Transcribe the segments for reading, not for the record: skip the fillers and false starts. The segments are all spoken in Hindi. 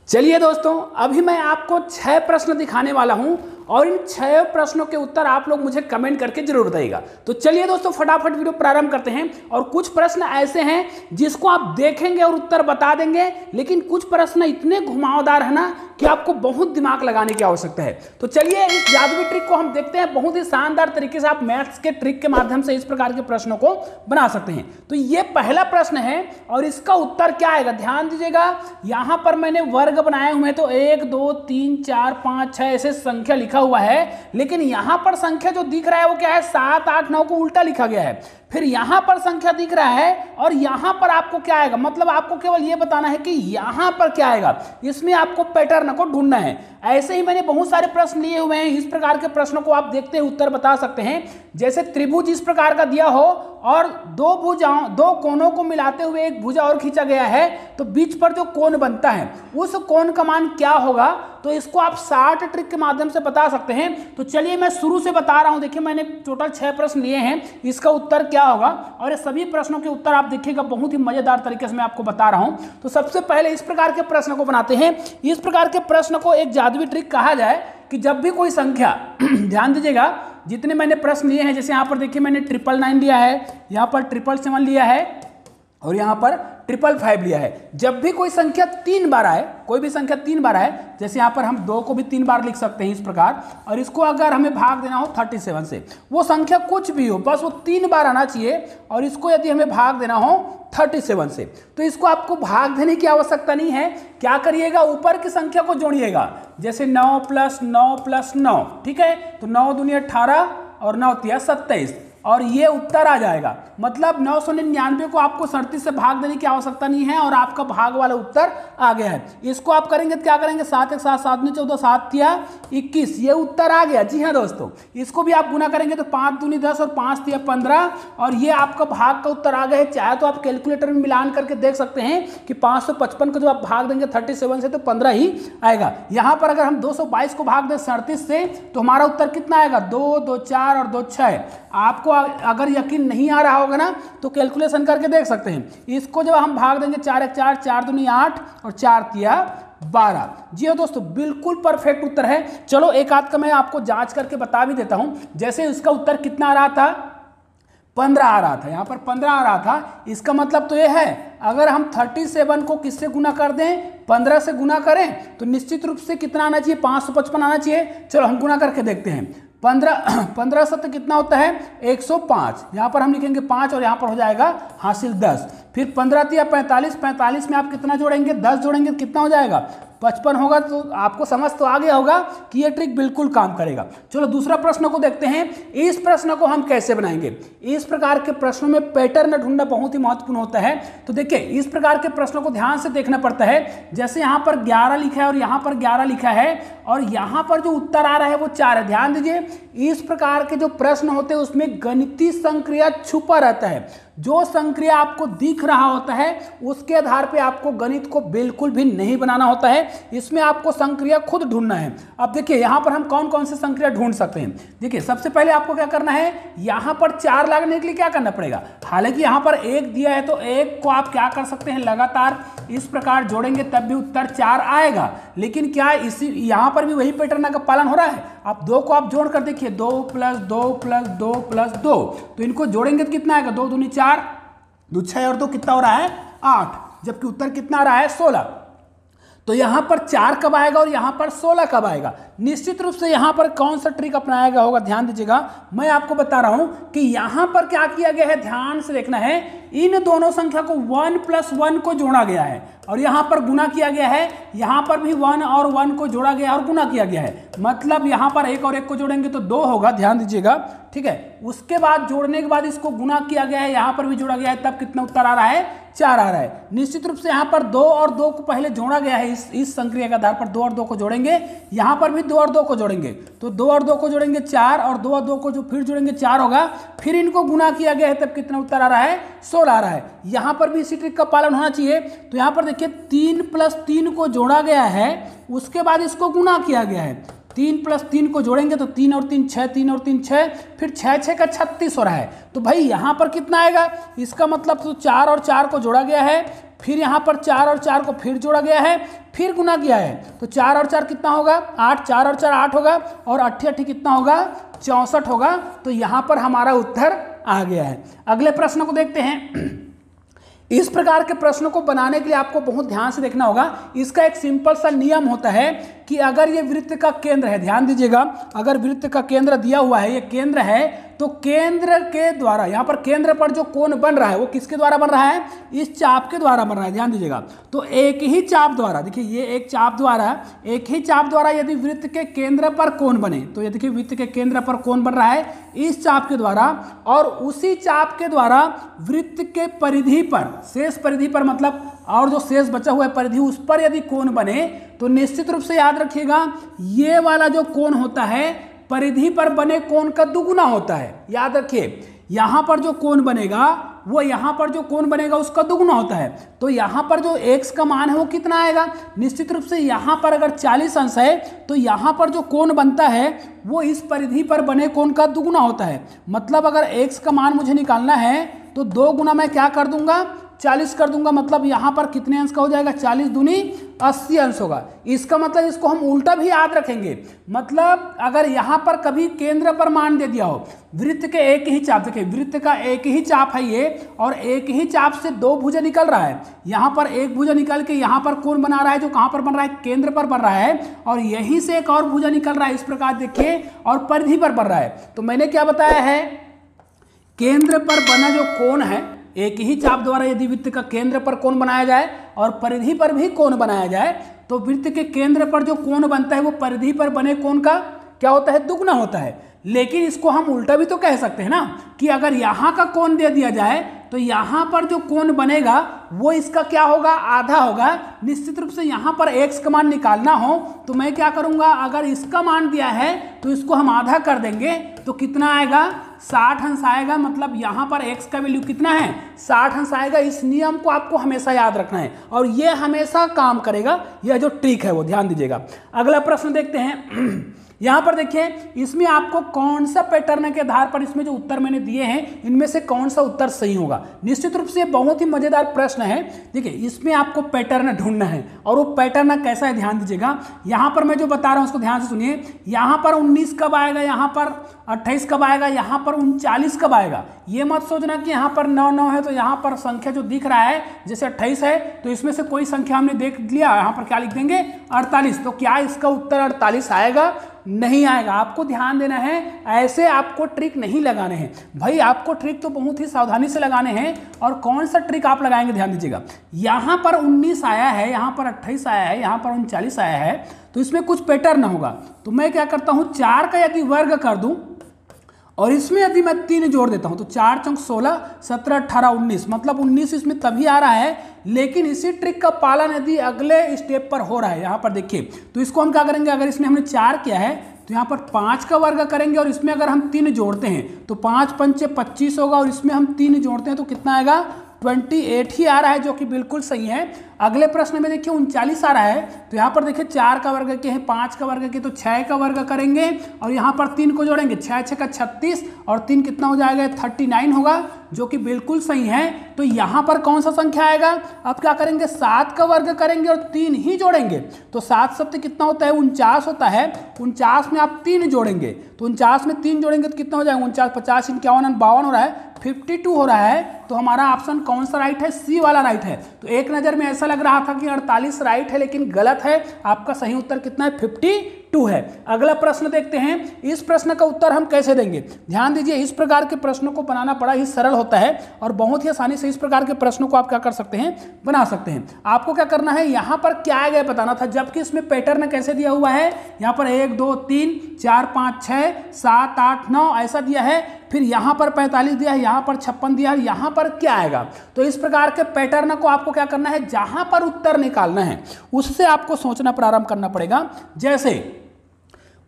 चलिए दोस्तों, अभी मैं आपको 6 प्रश्न दिखाने वाला हूं और इन 6 प्रश्नों के उत्तर आप लोग मुझे कमेंट करके जरूर बताइएगा। तो चलिए दोस्तों, फटाफट वीडियो प्रारंभ करते हैं। और कुछ प्रश्न ऐसे हैं जिसको आप देखेंगे और उत्तर बता देंगे, लेकिन कुछ प्रश्न इतने घुमावदार है ना कि आपको बहुत दिमाग लगाने की आवश्यकता है। तो चलिए इस जादुई ट्रिक को हम देखते हैं। बहुत ही शानदार तरीके से आप मैथ्स के ट्रिक के माध्यम से इस प्रकार के प्रश्नों को बना सकते हैं। तो ये पहला प्रश्न है और इसका उत्तर क्या आएगा, ध्यान दीजिएगा। यहां पर मैंने वर्ग बनाए हुए हैं, तो 1 2 3 4 5 6 ऐसे संख्या लिखा हुआ है, लेकिन यहां पर संख्या जो दिख रहा है वो क्या है, 7 8 9 को उल्टा लिखा गया है। फिर यहां पर संख्या दिख रहा है और यहां पर आपको क्या आएगा, मतलब आपको केवल ये बताना है कि यहां पर क्या आएगा, इसमें आपको पैटर्न को ढूंढना है। ऐसे ही मैंने बहुत सारे प्रश्न लिए हुए हैं। इस प्रकार के प्रश्नों को आप देखते हैं उत्तर बता सकते हैं। जैसे त्रिभुज इस प्रकार का दिया हो और दो कोनों को मिलाते हुए एक भुजा और खींचा गया है, तो बीच पर जो कोण बनता है उस कोण का मान क्या होगा, तो इसको आप 60 ट्रिक के माध्यम से बता सकते हैं। तो चलिए मैं शुरू से बता रहा हूं। देखिए मैंने टोटल 6 प्रश्न लिए हैं, इसका उत्तर क्या होगा और ये सभी प्रश्नों के उत्तर आप देखिएगा, बहुत ही मजेदार तरीके से मैं आपको बता रहा हूं। तो सबसे पहले इस प्रकार के प्रश्न को बनाते हैं। इस प्रकार के प्रश्न को एक जादुई ट्रिक कहा जाए कि जब भी कोई संख्या ध्यान दीजिएगा, जितने मैंने प्रश्न लिए हैं, जैसे यहां पर देखिए मैंने 999 लिया है, यहां पर 777 लिया है और यहां पर 555 लिया है। जब भी कोई संख्या 3 बार आए, कोई भी संख्या 3 बार आए, जैसे यहां पर हम 2 को भी 3 बार लिख सकते हैं इस प्रकार, और इसको अगर हमें भाग देना हो 37 से, वो संख्या कुछ भी हो बस वो 3 बार आना चाहिए। और इसको यदि हमें भाग देना हो 37 से, तो इसको आपको भाग देने की आवश्यकता नहीं है। क्या करिएगा, ऊपर की संख्या को जोड़िएगा, जैसे 9 + 9 + 9, ठीक है। तो 9 दूनी 18 और 9 तिया 27 और ये उत्तर आ जाएगा। मतलब 999 को आपको 37 से भाग देने की आवश्यकता नहीं है और आपका भाग वाला उत्तर आ गया है। इसको आप करेंगे तो क्या करेंगे, 7 1 7 7 14 7 तिया 21, ये उत्तर आ गया। जी हाँ दोस्तों, इसको भी आप गुना करेंगे तो 5 दूनी 10 और 5 तिया 15 और ये आपका भाग का उत्तर आ गया है। चाहे तो आप कैलकुलेटर में मिलान करके देख सकते हैं कि 555 को जब आप भाग देंगे 37 से तो 15 ही आएगा। यहाँ पर अगर हम 222 को भाग दें 37 से, तो हमारा उत्तर कितना आएगा, 2 2 4 और 2 6। आपको अगर यकीन नहीं आ रहा होगा ना तो कैलकुलेशन करके देख सकते हैं। इसको जब हम भाग देंगे 4 1 4 4 दूनी 8 और 4 तिया 12। जी हाँ दोस्तों, बिल्कुल परफेक्ट उत्तर है। चलो एक आध का मैं आपको जांच करके बता भी देता हूं। जैसे इसका उत्तर कितना आ रहा था, 15 आ रहा था, यहां पर 15 आ रहा था। इसका मतलब तो यह है, अगर हम 37 को किससे गुना कर दें, 15 से गुना करें, तो निश्चित रूप से कितना आना चाहिए, 555 आना चाहिए। चलो हम गुना करके देखते हैं। 15 सत्य कितना होता है, 105। यहाँ पर हम लिखेंगे 5 और यहाँ पर हो जाएगा हासिल 10। फिर 15 तिया 45, 45 में आप कितना जोड़ेंगे, 10 जोड़ेंगे, कितना हो जाएगा, 55 होगा। तो आपको समझ तो आ गया होगा कि ये ट्रिक बिल्कुल काम करेगा। चलो दूसरा प्रश्न को देखते हैं। इस प्रश्न को हम कैसे बनाएंगे। इस प्रकार के प्रश्नों में पैटर्न ढूंढना बहुत ही महत्वपूर्ण होता है। तो देखिए इस प्रकार के प्रश्नों को ध्यान से देखना पड़ता है। जैसे यहाँ पर 11 लिखा है और यहाँ पर 11 लिखा है और यहाँ पर जो उत्तर आ रहा है वो 4 है। ध्यान दीजिए, इस प्रकार के जो प्रश्न होते हैं उसमें गणितीय संक्रिया छुपा रहता है। जो संक्रिया आपको दिख रहा होता है उसके आधार पे आपको गणित को बिल्कुल भी नहीं बनाना होता है। इसमें आपको संक्रिया खुद ढूंढना है। अब देखिए यहाँ पर हम कौन कौन से संक्रिया ढूंढ सकते हैं। देखिए सबसे पहले आपको क्या करना है, यहाँ पर 4 लगाने के लिए क्या करना पड़ेगा, हालांकि यहाँ पर 1 दिया है तो 1 को आप क्या कर सकते हैं, लगातार इस प्रकार जोड़ेंगे तब भी उत्तर 4 आएगा। लेकिन क्या इसी यहाँ पर भी वही पैटर्न का पालन हो रहा है। अब 2 को आप जोड़ कर देखिए, 2 + 2 + 2 + 2, तो इनको जोड़ेंगे तो कितना आएगा, 2 दूनी 4, 2 6 और 2 कितना हो रहा है, 8, जबकि उत्तर कितना आ रहा है, 16। तो यहां पर 4 कब आएगा और यहां पर 16 कब आएगा। निश्चित रूप से यहां पर कौन सा ट्रिक अपनाया गया होगा, ध्यान दीजिएगा। मैं आपको बता रहा हूं कि यहां पर क्या किया गया है, ध्यान से देखना है। इन दोनों संख्या को 1 + 1 को जोड़ा गया है और यहां पर गुना किया गया है। यहां पर भी 1 और 1 को जोड़ा गया और गुना किया गया है। मतलब यहां पर 1 और 1 को जोड़ेंगे तो 2 होगा, ध्यान दीजिएगा, ठीक है। उसके बाद जोड़ने के बाद इसको गुना किया गया है, यहां पर भी जोड़ा गया है, तब कितना उत्तर आ रहा है, 4 आ रहा है। निश्चित रूप से यहाँ पर 2 और 2 को पहले जोड़ा गया है। इस संक्रिया के आधार पर 2 और 2 को जोड़ेंगे, यहाँ पर भी 2 और 2 को जोड़ेंगे, तो 2 और 2 को जोड़ेंगे 4 और 2 और 2 को जो फिर जोड़ेंगे 4 होगा। फिर इनको गुना किया गया है तब कितना उत्तर आ रहा है, 16 आ रहा है। यहाँ पर भी इसी ट्रिक का पालन होना चाहिए। तो यहाँ पर देखिए 3 + 3 को जोड़ा गया है, उसके बाद इसको गुना किया गया है। 3 + 3 को जोड़ेंगे तो 3 और 3 6, 3 और 3 6, फिर 6 6 का 36 हो रहा है। तो भाई यहाँ पर कितना आएगा, इसका मतलब तो 4 और 4 को जोड़ा गया है फिर यहाँ पर 4 और 4 को फिर जोड़ा गया है, फिर गुना किया है, तो 4 और 4 कितना होगा 8, 4 और 4 8 होगा, और 8 कितना होगा 64 होगा। तो यहाँ पर हमारा उत्तर आ गया है। अगले प्रश्न को देखते हैं। इस प्रकार के प्रश्नों को बनाने के लिए आपको बहुत ध्यान से देखना होगा। इसका एक सिंपल सा नियम होता है कि अगर ये वृत्त का केंद्र है, ध्यान दीजिएगा, अगर वृत्त का केंद्र दिया हुआ है, ये केंद्र है, तो केंद्र के द्वारा यहाँ पर केंद्र पर जो कोण बन रहा है वो किसके द्वारा बन रहा है, इस चाप के द्वारा बन रहा है। ध्यान दीजिएगा, तो एक ही चाप द्वारा, देखिए ये एक चाप द्वारा, एक ही चाप द्वारा यदि वृत्त के केंद्र पर कोण बने, तो ये देखिए वृत्त के केंद्र पर कोण बन रहा है इस चाप के द्वारा, और उसी चाप के द्वारा वृत्त के परिधि पर, शेष परिधि पर मतलब और जो शेष बचा हुआ है परिधि, उस पर यदि कोण बने, तो निश्चित रूप से याद रखिएगा ये वाला जो कोण होता है परिधि पर बने कोण का दुगुना होता है। याद रखिए, यहाँ पर जो कोण बनेगा वो यहाँ पर जो कोण बनेगा उसका दुगुना होता है। तो यहाँ पर जो x का मान है वो कितना आएगा, निश्चित रूप से यहाँ पर अगर 40 अंश है तो यहाँ पर जो कोण बनता है वो इस परिधि पर बने कोण का दुगुना होता है। मतलब अगर x का मान मुझे निकालना है तो 2 गुना मैं क्या कर दूंगा 40 कर दूंगा, मतलब यहाँ पर कितने अंश का हो जाएगा 40 दूनी 80 अंश होगा। इसका मतलब इसको हम उल्टा भी याद रखेंगे, मतलब अगर यहाँ पर कभी केंद्र पर मान दे दिया हो, वृत्त के एक ही चाप, देखिए वृत्त का एक ही चाप है ये, और एक ही चाप से 2 भुजा निकल रहा है, यहाँ पर एक भुजा निकल के यहाँ पर कोण बना रहा है जो कहाँ पर बन रहा है, केंद्र पर बन रहा है, और यहीं से एक और भुजा निकल रहा है इस प्रकार देखिए, और परिधि पर बन रहा है। तो मैंने क्या बताया है, केंद्र पर बना जो कोण है, एक ही चाप द्वारा यदि वृत्त का केंद्र पर कोण बनाया जाए और परिधि पर भी कोण बनाया जाए, तो वृत्त के केंद्र पर जो कोण बनता है वो परिधि पर बने कोण का क्या होता है, दुगुना होता है। लेकिन इसको हम उल्टा भी तो कह सकते हैं ना, कि अगर यहाँ का कोण दे दिया जाए तो यहाँ पर जो कोण बनेगा वो इसका क्या होगा, आधा होगा। निश्चित रूप से यहाँ पर x का मान निकालना हो तो मैं क्या करूँगा, अगर इसका मान दिया है तो इसको हम आधा कर देंगे, तो कितना आएगा 60 अंश आएगा। मतलब यहाँ पर x का वैल्यू कितना है 60 अंश आएगा। इस नियम को आपको हमेशा याद रखना है और ये हमेशा काम करेगा, यह जो ट्रिक है वो ध्यान दीजिएगा। अगला प्रश्न देखते हैं। यहाँ पर देखिए, इसमें आपको कौन सा पैटर्न के आधार पर इसमें जो उत्तर मैंने दिए हैं इनमें से कौन सा उत्तर सही होगा। निश्चित रूप से बहुत ही मजेदार प्रश्न है। देखिए इसमें आपको पैटर्न ढूंढना है, और वो पैटर्न कैसा है ध्यान दीजिएगा। यहाँ पर मैं जो बता रहा हूँ उसको ध्यान से सुनिए। यहाँ पर 19 कब आएगा, यहाँ पर 28 कब आएगा, यहाँ पर 39 कब आएगा। ये मत सोचना कि यहाँ पर 9 9 है तो यहाँ पर संख्या जो दिख रहा है जैसे 28 है तो इसमें से कोई संख्या हमने देख लिया, यहाँ पर क्या लिख देंगे 48। तो क्या इसका उत्तर 48 आएगा? नहीं आएगा। आपको ध्यान देना है, ऐसे आपको ट्रिक नहीं लगाने हैं भाई। आपको ट्रिक तो बहुत ही सावधानी से लगाने हैं। और कौन सा ट्रिक आप लगाएंगे ध्यान दीजिएगा। यहाँ पर 19 आया है, यहाँ पर 28 आया है, यहाँ पर 39 आया है, तो इसमें कुछ पैटर्न होगा। तो मैं क्या करता हूँ, 4 का यदि वर्ग कर दूं और इसमें यदि मैं 3 जोड़ देता हूं तो 4 चौक 16, 17, 18, 19, मतलब 19 इसमें तभी आ रहा है। लेकिन इसी ट्रिक का पालन यदि अगले स्टेप पर हो रहा है, यहाँ पर देखिए, तो इसको हम क्या करेंगे, अगर इसमें हमने 4 किया है तो यहाँ पर 5 का वर्ग करेंगे और इसमें अगर हम 3 जोड़ते हैं तो 5 पंचे 25 होगा, और इसमें हम 3 जोड़ते हैं तो कितना आएगा 28 ही आ रहा है, जो कि बिल्कुल सही है। अगले प्रश्न में देखिए 39 आ रहा है, तो यहाँ पर देखिए 4 का वर्ग के हैं, 5 का वर्ग के, तो 6 का वर्ग करेंगे और यहाँ पर 3 को जोड़ेंगे, 6 6 का 36 और 3 कितना हो जाएगा 39 होगा, जो कि बिल्कुल सही है। तो यहाँ पर कौन सा संख्या आएगा, अब क्या करेंगे 7 का वर्ग करेंगे और 3 ही जोड़ेंगे, तो 7 सप्त कितना होता है 49 होता है। 49 में आप 3 जोड़ेंगे तो 49 में 3 जोड़ेंगे तो कितना हो जाएगा 49, 50, 51, 52 हो रहा है, 52 हो रहा है। तो हमारा ऑप्शन कौन सा राइट है, सी वाला राइट है। तो एक नज़र में ऐसा लग रहा था कि 48 राइट है, लेकिन गलत है। आपका सही उत्तर कितना है 52 है। अगला प्रश्न देखते हैं, इस प्रश्न का उत्तर हम कैसे देंगे। ध्यान दीजिए, इस प्रकार के प्रश्नों को बनाना बड़ा ही सरल होता है और बहुत ही आसानी से इस प्रकार के प्रश्नों को आप क्या कर सकते हैं, बना सकते हैं। आपको क्या करना है, यहाँ पर क्या आएगा बताना था, जबकि इसमें पैटर्न कैसे दिया हुआ है, यहाँ पर 1 2 3 4 5 6 7 8 9 ऐसा दिया है, फिर यहाँ पर 45 दिया है, यहाँ पर 56 दिया है, यहाँ पर क्या आएगा। तो इस प्रकार के पैटर्न को आपको क्या करना है, जहां पर उत्तर निकालना है उससे आपको सोचना प्रारंभ करना पड़ेगा। जैसे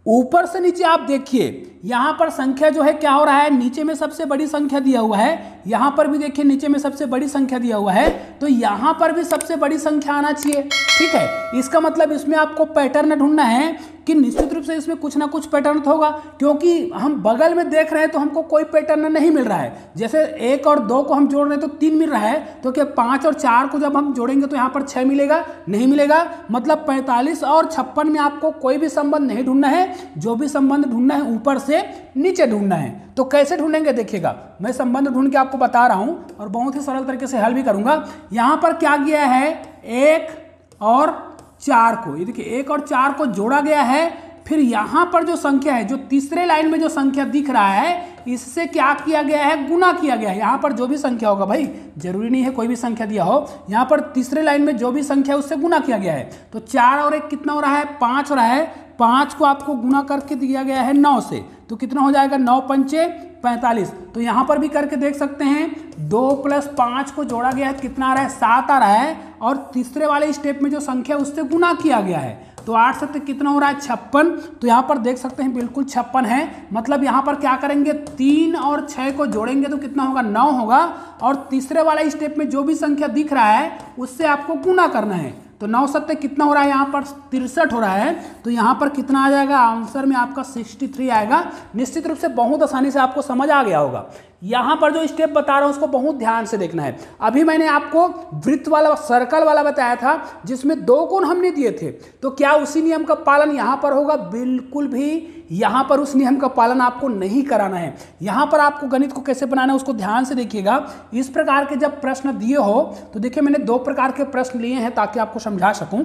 ऊपर से नीचे आप देखिए, यहाँ पर संख्या जो है क्या हो रहा है, नीचे में सबसे बड़ी संख्या दिया हुआ है, यहाँ पर भी देखिए नीचे में सबसे बड़ी संख्या दिया हुआ है, तो यहाँ पर भी सबसे बड़ी संख्या आना चाहिए। ठीक है, इसका मतलब इसमें आपको पैटर्न ढूंढना है कि निश्चित रूप से इसमें कुछ ना कुछ पैटर्न तो होगा, क्योंकि हम बगल में देख रहे हैं तो हमको कोई पैटर्न नहीं मिल रहा है। जैसे 1 और 2 को हम जोड़ रहे हैं तो 3 मिल रहा है, तो क्या 5 और 4 को जब हम जोड़ेंगे तो यहाँ पर 6 मिलेगा? नहीं मिलेगा। मतलब 45 और 56 में आपको कोई भी संबंध नहीं ढूंढना है, जो भी संबंध ढूंढना है ऊपर से नीचे ढूंढना है। तो कैसे ढूंढेंगे देखिएगा, मैं संबंध ढूंढ के आपको बता रहा हूं और बहुत ही सरल तरीके से हल भी करूंगा। यहां पर क्या किया है, 1 और 4 को, ये देखिए 1 और 4 को जोड़ा गया है। फिर यहां पर जो संख्या है, जो तीसरे लाइन में जो संख्या दिख रहा है, इससे क्या किया गया है, गुना किया गया है। यहां पर जो भी संख्या होगा, भाई जरूरी नहीं है कोई भी संख्या दिया हो, यहां पर तीसरे लाइन में जो भी संख्या है उससे गुना किया गया है। तो 4 और 1 कितना हो रहा है, 5 हो रहा है। 5 को आपको गुना करके दिया गया है 9 से, तो कितना हो जाएगा, 9 पंचे 45। तो यहां पर भी करके देख सकते हैं, 2 + 5 को जोड़ा गया है, कितना आ रहा है, 7 आ रहा है। और तीसरे वाले स्टेप में जो संख्या उससे गुना किया गया है, तो 8 से कितना हो रहा है, 56। तो यहाँ पर देख सकते हैं बिल्कुल 56 है। मतलब यहाँ पर क्या करेंगे, 3 और 6 को जोड़ेंगे तो कितना होगा, 9 होगा। और तीसरे वाला स्टेप में जो भी संख्या दिख रहा है उससे आपको गुना करना है। तो 9 सत्ते कितना हो रहा है, यहाँ पर 63 हो रहा है। तो यहाँ पर कितना आ जाएगा, आंसर में आपका 63 आएगा। निश्चित रूप से बहुत आसानी से आपको समझ आ गया होगा। यहाँ पर जो स्टेप बता रहा हूँ उसको बहुत ध्यान से देखना है। अभी मैंने आपको वृत्त वाला, सर्कल वाला बताया था जिसमें 2 कोण हमने दिए थे, तो क्या उसी नियम का पालन यहाँ पर होगा? बिल्कुल भी यहाँ पर उस नियम का पालन आपको नहीं कराना है। यहाँ पर आपको गणित को कैसे बनाना है उसको ध्यान से देखिएगा। इस प्रकार के जब प्रश्न दिए हो तो देखिए मैंने 2 प्रकार के प्रश्न लिए हैं ताकि आपको समझा सकूं।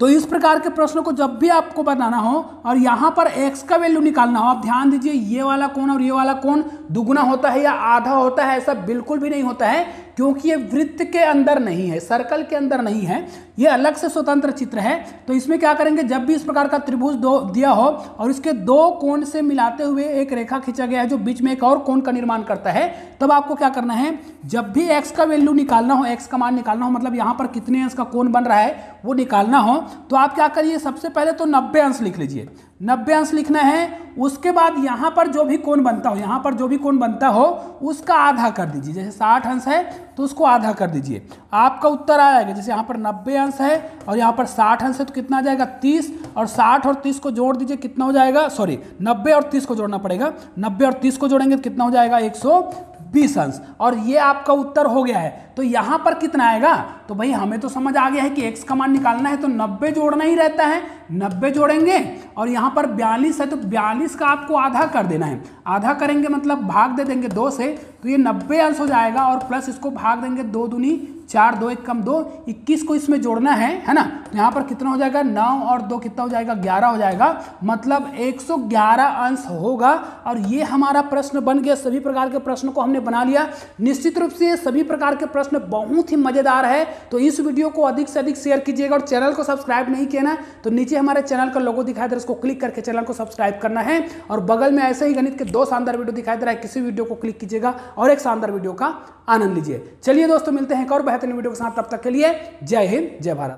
तो इस प्रकार के प्रश्नों को जब भी आपको बनाना हो और यहाँ पर x का वैल्यू निकालना हो, आप ध्यान दीजिए, ये वाला कोण और ये वाला कोण दुगुना होता है या आधा होता है? ऐसा बिल्कुल भी नहीं होता है, क्योंकि ये वृत्त के अंदर नहीं है, सर्कल के अंदर नहीं है, ये अलग से स्वतंत्र चित्र है। तो इसमें क्या करेंगे, जब भी इस प्रकार का त्रिभुज दिया हो और इसके 2 कोण से मिलाते हुए एक रेखा खींचा गया है जो बीच में एक और कोण का निर्माण करता है, तब आपको क्या करना है, जब भी x का वैल्यू निकालना हो, x का मान निकालना हो, मतलब यहाँ पर कितने अंश का कोण बन रहा है वो निकालना हो, तो आप क्या करिए, सबसे पहले तो 90 अंश लिख लीजिए। 90 अंश लिखना है। उसके बाद यहाँ पर जो भी कोण बनता हो, यहाँ पर जो भी कोण बनता हो उसका आधा कर दीजिए। जैसे 60 अंश है तो उसको आधा कर दीजिए, आपका उत्तर आ जाएगा। जैसे यहाँ पर 90 अंश है और यहाँ पर 60 अंश है तो कितना आ जाएगा, 30। और 60 और 30 को जोड़ दीजिए, कितना हो जाएगा, सॉरी 90 और 30 को जोड़ना पड़ेगा, 90 और 30 को जोड़ेंगे तो कितना हो जाएगा, 120 अंश। और ये आपका उत्तर हो गया है। तो यहाँ पर कितना आएगा, तो भाई हमें तो समझ आ गया है कि x का मान निकालना है तो 90 जोड़ना ही रहता है, 90 जोड़ेंगे। और यहाँ पर 42 है तो 42 का आपको आधा कर देना है। आधा करेंगे मतलब भाग दे देंगे 2 से, तो ये 90 अंश हो जाएगा। और प्लस इसको भाग देंगे 2 दूनी 4, 2 1 कम 2, 21 को इसमें जोड़ना है ना। तो यहाँ पर कितना हो जाएगा, 9 और 2 कितना हो जाएगा, 11 हो जाएगा। मतलब 111 अंश होगा। और ये हमारा प्रश्न बन गया। सभी प्रकार के प्रश्नों को हमने बना लिया। निश्चित रूप से सभी प्रकार के प्रश्न बहुत ही मजेदार है। तो इस वीडियो को अधिक से अधिक शेयर कीजिएगा। और चैनल को सब्सक्राइब नहीं किया ना, तो नीचे हमारे चैनल का लोगो दिखाई दे रहा है, उसको क्लिक करके चैनल को सब्सक्राइब करना है। और बगल में ऐसे ही गणित के 2 शानदार वीडियो दिखाई दे रहा है, किसी वीडियो को क्लिक कीजिएगा और एक शानदार वीडियो का आनंद लीजिए। चलिए दोस्तों, मिलते हैं एक और बेहतरीन वीडियो के साथ। तब तक के लिए जय हिंद, जय भारत।